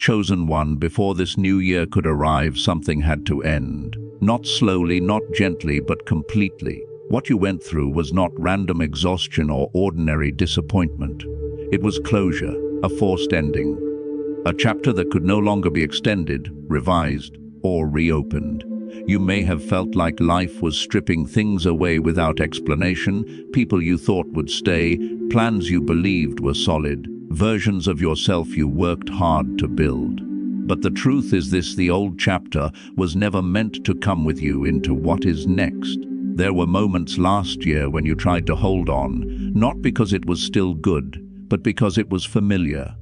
Chosen one, before this new year could arrive, something had to end. Not slowly, not gently, but completely. What you went through was not random exhaustion or ordinary disappointment. It was closure, a forced ending. A chapter that could no longer be extended, revised, or reopened. You may have felt like life was stripping things away without explanation, people you thought would stay, plans you believed were solid, versions of yourself you worked hard to build. But the truth is this: the old chapter was never meant to come with you into what is next. There were moments last year when you tried to hold on, not because it was still good, but because it was familiar.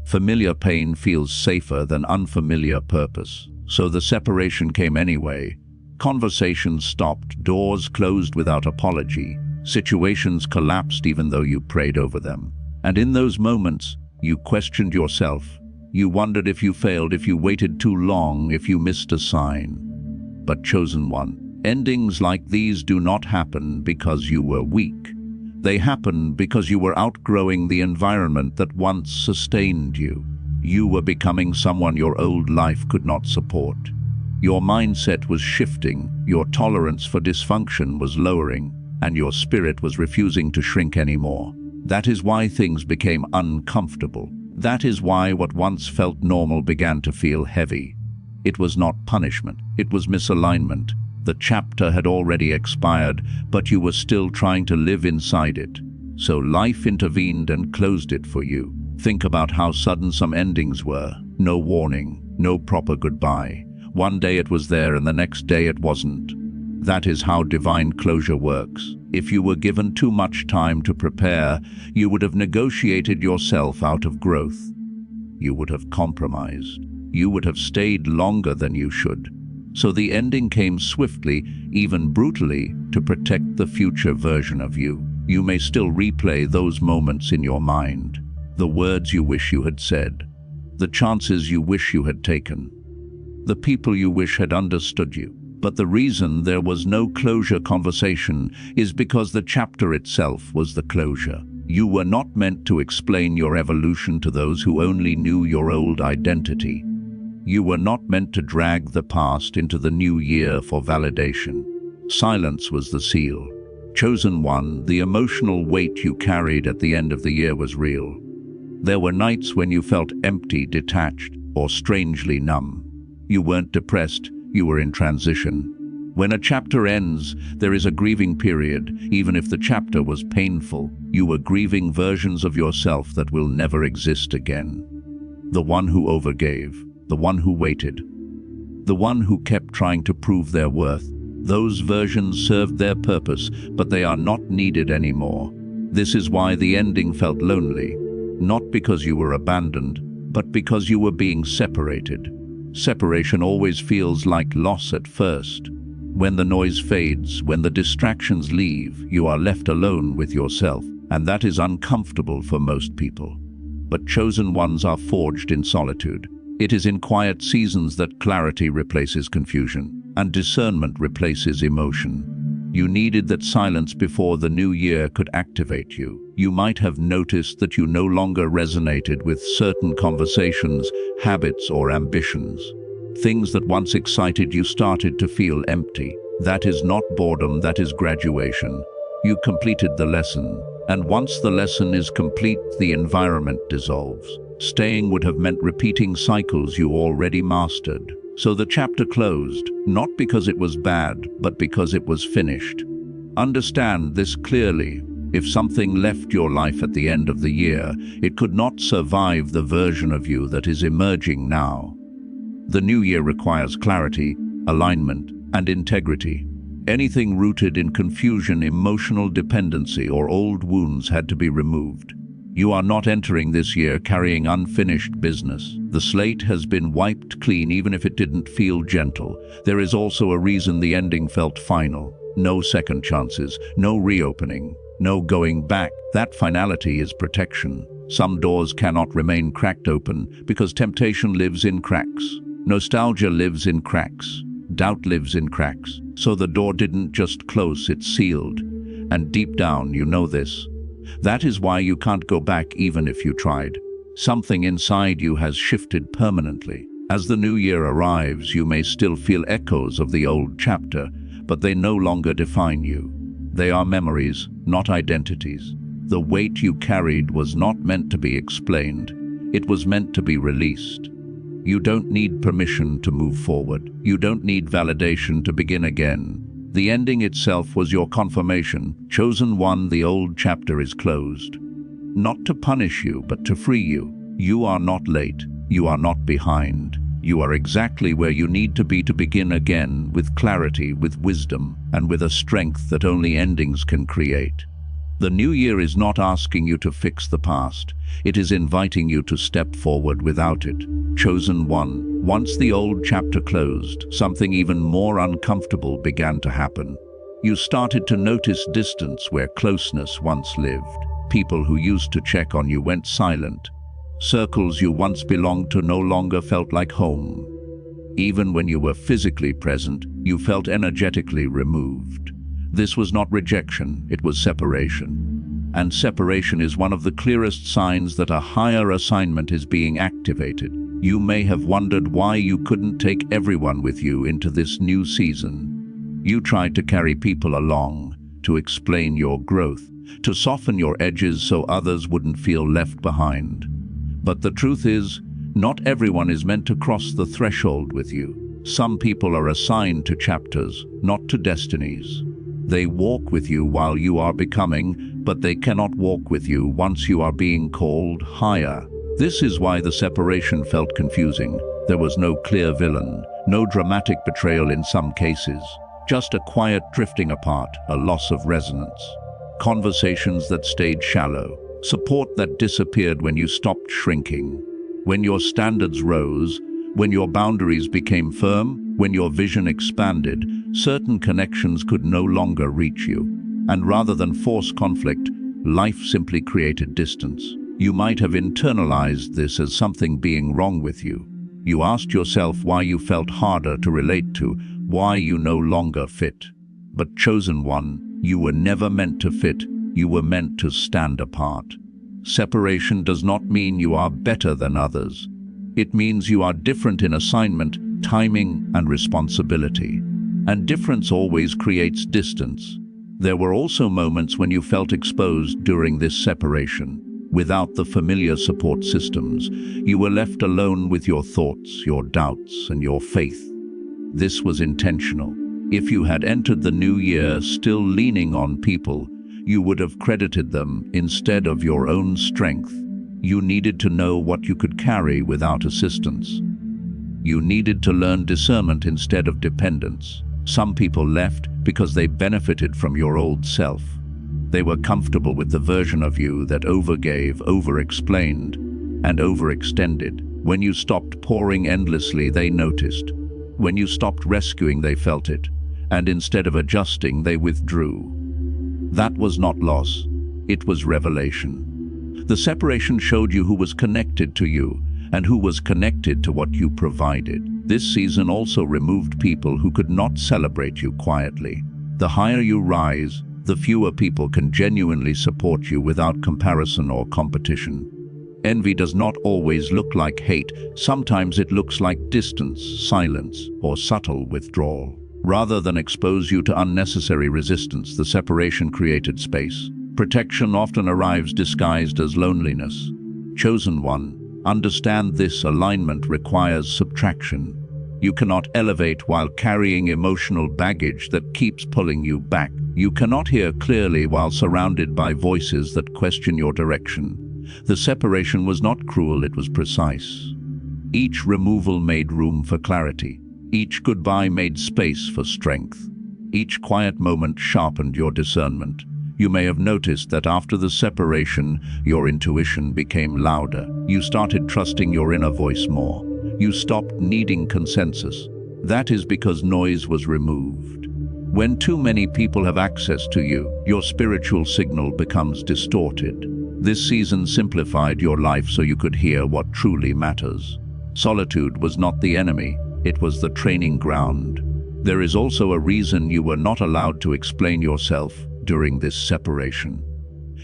Familiar pain feels safer than unfamiliar purpose. So the separation came anyway. Conversations stopped, doors closed without apology, situations collapsed even though you prayed over them. And in those moments, you questioned yourself. You wondered if you failed, if you waited too long, if you missed a sign. But chosen one, endings like these do not happen because you were weak. They happen because you were outgrowing the environment that once sustained you. You were becoming someone your old life could not support. Your mindset was shifting, your tolerance for dysfunction was lowering, and your spirit was refusing to shrink anymore. That is why things became uncomfortable. That is why what once felt normal began to feel heavy. It was not punishment, it was misalignment. The chapter had already expired, but you were still trying to live inside it. So life intervened and closed it for you. Think about how sudden some endings were. No warning, no proper goodbye. One day it was there and the next day it wasn't. That is how divine closure works. If you were given too much time to prepare, you would have negotiated yourself out of growth. You would have compromised. You would have stayed longer than you should. So the ending came swiftly, even brutally, to protect the future version of you. You may still replay those moments in your mind. The words you wish you had said, the chances you wish you had taken, the people you wish had understood you. But the reason there was no closure conversation is because the chapter itself was the closure. You were not meant to explain your evolution to those who only knew your old identity. You were not meant to drag the past into the new year for validation. Silence was the seal. Chosen one, the emotional weight you carried at the end of the year was real. There were nights when you felt empty, detached, or strangely numb. You weren't depressed, you were in transition. When a chapter ends, there is a grieving period. Even if the chapter was painful, you were grieving versions of yourself that will never exist again. The one who overgave, the one who waited, the one who kept trying to prove their worth. Those versions served their purpose, but they are not needed anymore. This is why the ending felt lonely. Not because you were abandoned, but because you were being separated. Separation always feels like loss at first. When the noise fades, when the distractions leave, you are left alone with yourself, and that is uncomfortable for most people. But chosen ones are forged in solitude. It is in quiet seasons that clarity replaces confusion, and discernment replaces emotion. You needed that silence before the new year could activate you. You might have noticed that you no longer resonated with certain conversations, habits, or ambitions. Things that once excited you started to feel empty. That is not boredom, that is graduation. You completed the lesson, and once the lesson is complete, the environment dissolves. Staying would have meant repeating cycles you already mastered. So the chapter closed, not because it was bad, but because it was finished. Understand this clearly. If something left your life at the end of the year, it could not survive the version of you that is emerging now. The new year requires clarity, alignment, and integrity. Anything rooted in confusion, emotional dependency, or old wounds had to be removed. You are not entering this year carrying unfinished business. The slate has been wiped clean even if it didn't feel gentle. There is also a reason the ending felt final. No second chances, no reopening, no going back. That finality is protection. Some doors cannot remain cracked open because temptation lives in cracks. Nostalgia lives in cracks. Doubt lives in cracks. So the door didn't just close, it sealed. And deep down, you know this. That is why you can't go back even if you tried. Something inside you has shifted permanently. As the new year arrives, you may still feel echoes of the old chapter, but they no longer define you. They are memories, not identities. The weight you carried was not meant to be explained. It was meant to be released. You don't need permission to move forward. You don't need validation to begin again. The ending itself was your confirmation. Chosen one, the old chapter is closed. Not to punish you, but to free you. You are not late. You are not behind. You are exactly where you need to be to begin again, with clarity, with wisdom, and with a strength that only endings can create. The new year is not asking you to fix the past. It is inviting you to step forward without it. Chosen one. Once the old chapter closed, something even more uncomfortable began to happen. You started to notice distance where closeness once lived. People who used to check on you went silent. Circles you once belonged to no longer felt like home. Even when you were physically present, you felt energetically removed. This was not rejection, it was separation. And separation is one of the clearest signs that a higher assignment is being activated. You may have wondered why you couldn't take everyone with you into this new season. You tried to carry people along, to explain your growth, to soften your edges so others wouldn't feel left behind. But the truth is, not everyone is meant to cross the threshold with you. Some people are assigned to chapters, not to destinies. They walk with you while you are becoming, but they cannot walk with you once you are being called higher. This is why the separation felt confusing. There was no clear villain, no dramatic betrayal in some cases, just a quiet drifting apart, a loss of resonance. Conversations that stayed shallow, support that disappeared when you stopped shrinking. When your standards rose, when your boundaries became firm, when your vision expanded, certain connections could no longer reach you. And rather than force conflict, life simply created distance. You might have internalized this as something being wrong with you. You asked yourself why you felt harder to relate to, why you no longer fit. But chosen one, you were never meant to fit, you were meant to stand apart. Separation does not mean you are better than others. It means you are different in assignment, timing, and responsibility. And difference always creates distance. There were also moments when you felt exposed during this separation. Without the familiar support systems, you were left alone with your thoughts, your doubts, and your faith. This was intentional. If you had entered the new year still leaning on people, you would have credited them instead of your own strength. You needed to know what you could carry without assistance. You needed to learn discernment instead of dependence. Some people left because they benefited from your old self. They were comfortable with the version of you that overgave, over-explained, and overextended. When you stopped pouring endlessly, they noticed. When you stopped rescuing, they felt it. And instead of adjusting, they withdrew. That was not loss, it was revelation. The separation showed you who was connected to you and who was connected to what you provided. This season also removed people who could not celebrate you quietly. The higher you rise, the fewer people can genuinely support you without comparison or competition. Envy does not always look like hate. Sometimes it looks like distance, silence, or subtle withdrawal. Rather than expose you to unnecessary resistance, the separation created space. Protection often arrives disguised as loneliness. Chosen one, understand this: alignment requires subtraction. You cannot elevate while carrying emotional baggage that keeps pulling you back. You cannot hear clearly while surrounded by voices that question your direction. The separation was not cruel, it was precise. Each removal made room for clarity. Each goodbye made space for strength. Each quiet moment sharpened your discernment. You may have noticed that after the separation, your intuition became louder. You started trusting your inner voice more. You stopped needing consensus. That is because noise was removed. When too many people have access to you, your spiritual signal becomes distorted. This season simplified your life so you could hear what truly matters. Solitude was not the enemy, it was the training ground. There is also a reason you were not allowed to explain yourself during this separation.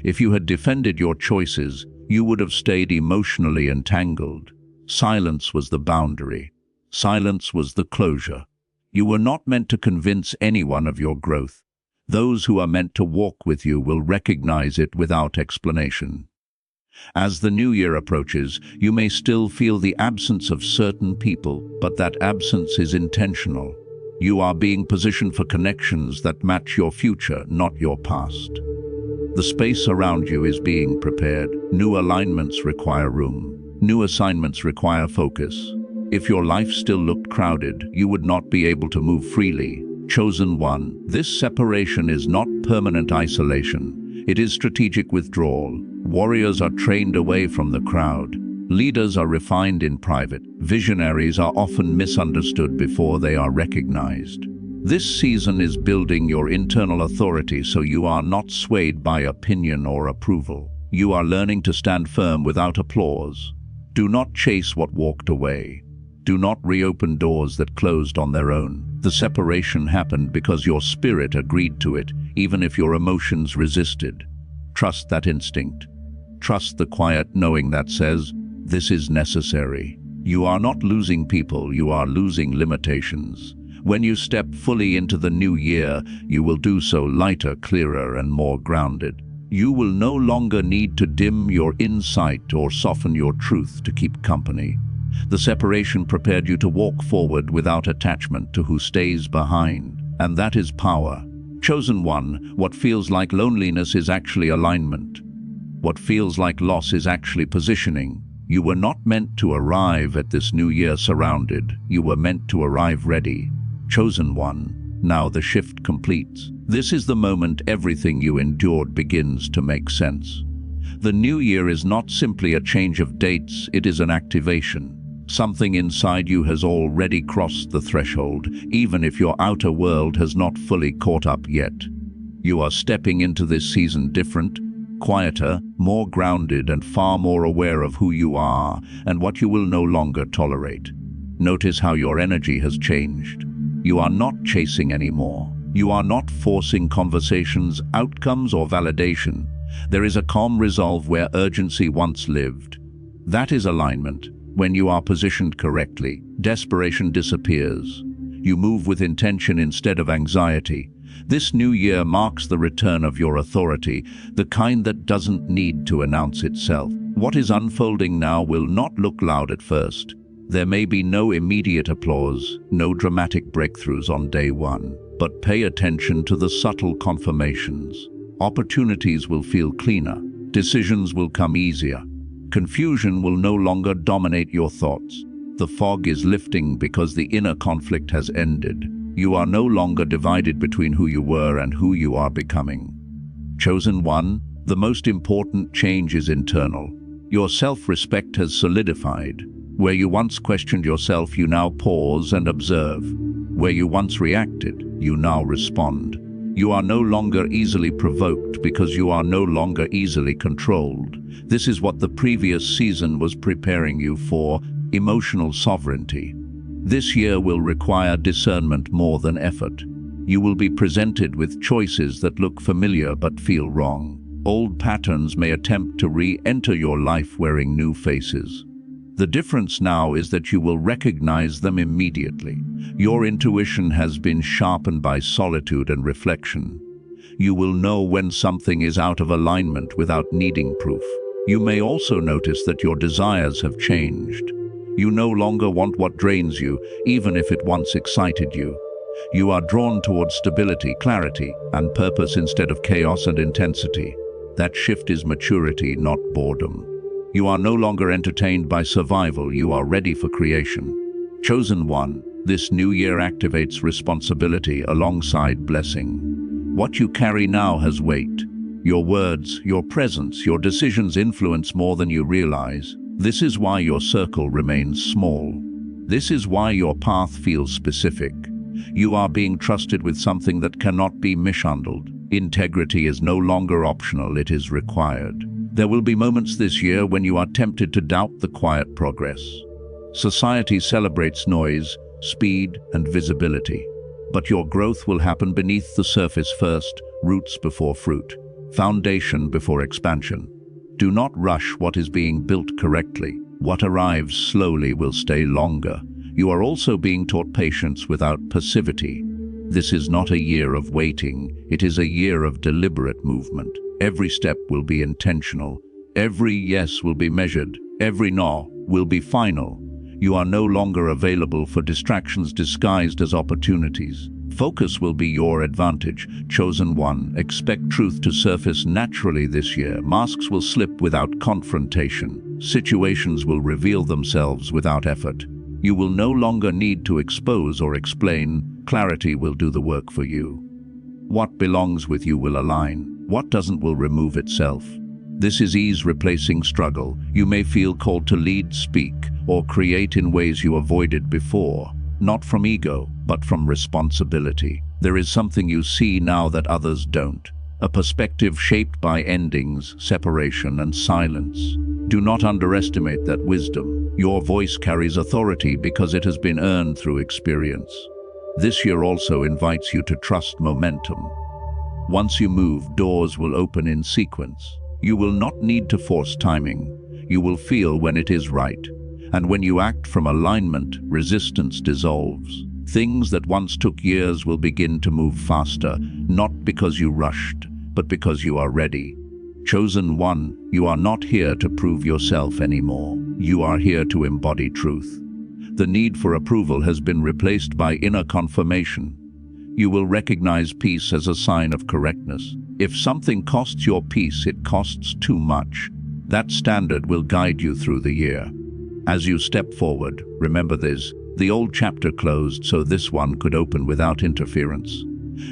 If you had defended your choices, you would have stayed emotionally entangled. Silence was the boundary. Silence was the closure. You were not meant to convince anyone of your growth. Those who are meant to walk with you will recognize it without explanation. As the new year approaches, you may still feel the absence of certain people, but that absence is intentional. You are being positioned for connections that match your future, not your past. The space around you is being prepared. New alignments require room. New assignments require focus. If your life still looked crowded, you would not be able to move freely. Chosen one, this separation is not permanent isolation. It is strategic withdrawal. Warriors are trained away from the crowd. Leaders are refined in private. Visionaries are often misunderstood before they are recognized. This season is building your internal authority so you are not swayed by opinion or approval. You are learning to stand firm without applause. Do not chase what walked away. Do not reopen doors that closed on their own. The separation happened because your spirit agreed to it, even if your emotions resisted. Trust that instinct. Trust the quiet knowing that says, this is necessary. You are not losing people, you are losing limitations. When you step fully into the new year, you will do so lighter, clearer, and more grounded. You will no longer need to dim your insight or soften your truth to keep company. The separation prepared you to walk forward without attachment to who stays behind, and that is power. Chosen one, what feels like loneliness is actually alignment. What feels like loss is actually positioning. You were not meant to arrive at this new year surrounded. You were meant to arrive ready. Chosen one, now the shift completes. This is the moment everything you endured begins to make sense. The new year is not simply a change of dates, it is an activation. Something inside you has already crossed the threshold, even if your outer world has not fully caught up yet. You are stepping into this season different, quieter, more grounded, and far more aware of who you are and what you will no longer tolerate. Notice how your energy has changed. You are not chasing anymore. You are not forcing conversations, outcomes, or validation. There is a calm resolve where urgency once lived. That is alignment. When you are positioned correctly, desperation disappears. You move with intention instead of anxiety. This new year marks the return of your authority, the kind that doesn't need to announce itself. What is unfolding now will not look loud at first. There may be no immediate applause, no dramatic breakthroughs on day one, but pay attention to the subtle confirmations. Opportunities will feel cleaner. Decisions will come easier. Confusion will no longer dominate your thoughts. The fog is lifting because the inner conflict has ended. You are no longer divided between who you were and who you are becoming. Chosen one, the most important change is internal. Your self-respect has solidified. Where you once questioned yourself, you now pause and observe. Where you once reacted, you now respond. You are no longer easily provoked because you are no longer easily controlled. This is what the previous season was preparing you for, emotional sovereignty. This year will require discernment more than effort. You will be presented with choices that look familiar but feel wrong. Old patterns may attempt to re-enter your life wearing new faces. The difference now is that you will recognize them immediately. Your intuition has been sharpened by solitude and reflection. You will know when something is out of alignment without needing proof. You may also notice that your desires have changed. You no longer want what drains you, even if it once excited you. You are drawn towards stability, clarity, and purpose instead of chaos and intensity. That shift is maturity, not boredom. You are no longer entertained by survival, you are ready for creation. Chosen one, this new year activates responsibility alongside blessing. What you carry now has weight. Your words, your presence, your decisions influence more than you realize. This is why your circle remains small. This is why your path feels specific. You are being trusted with something that cannot be mishandled. Integrity is no longer optional, it is required. There will be moments this year when you are tempted to doubt the quiet progress. Society celebrates noise, speed, and visibility. But your growth will happen beneath the surface first, roots before fruit, foundation before expansion. Do not rush what is being built correctly. What arrives slowly will stay longer. You are also being taught patience without passivity. This is not a year of waiting, it is a year of deliberate movement. Every step will be intentional. Every yes will be measured. Every no will be final. You are no longer available for distractions disguised as opportunities. Focus will be your advantage. Chosen one, expect truth to surface naturally this year. Masks will slip without confrontation. Situations will reveal themselves without effort. You will no longer need to expose or explain. Clarity will do the work for you. What belongs with you will align. What doesn't will remove itself. This is ease replacing struggle. You may feel called to lead, speak, or create in ways you avoided before. Not from ego, but from responsibility. There is something you see now that others don't. A perspective shaped by endings, separation, and silence. Do not underestimate that wisdom. Your voice carries authority because it has been earned through experience. This year also invites you to trust momentum. Once you move, doors will open in sequence. You will not need to force timing. You will feel when it is right. And when you act from alignment, resistance dissolves. Things that once took years will begin to move faster, not because you rushed, but because you are ready. Chosen one, you are not here to prove yourself anymore. You are here to embody truth. The need for approval has been replaced by inner confirmation. You will recognize peace as a sign of correctness. If something costs your peace, it costs too much. That standard will guide you through the year. As you step forward, remember this: the old chapter closed so this one could open without interference.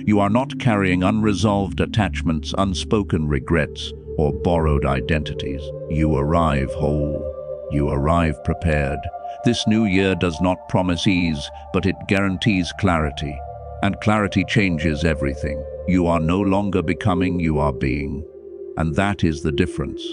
You are not carrying unresolved attachments, unspoken regrets, or borrowed identities. You arrive whole. You arrive prepared. This new year does not promise ease, but it guarantees clarity. And clarity changes everything. You are no longer becoming, you are being. And that is the difference.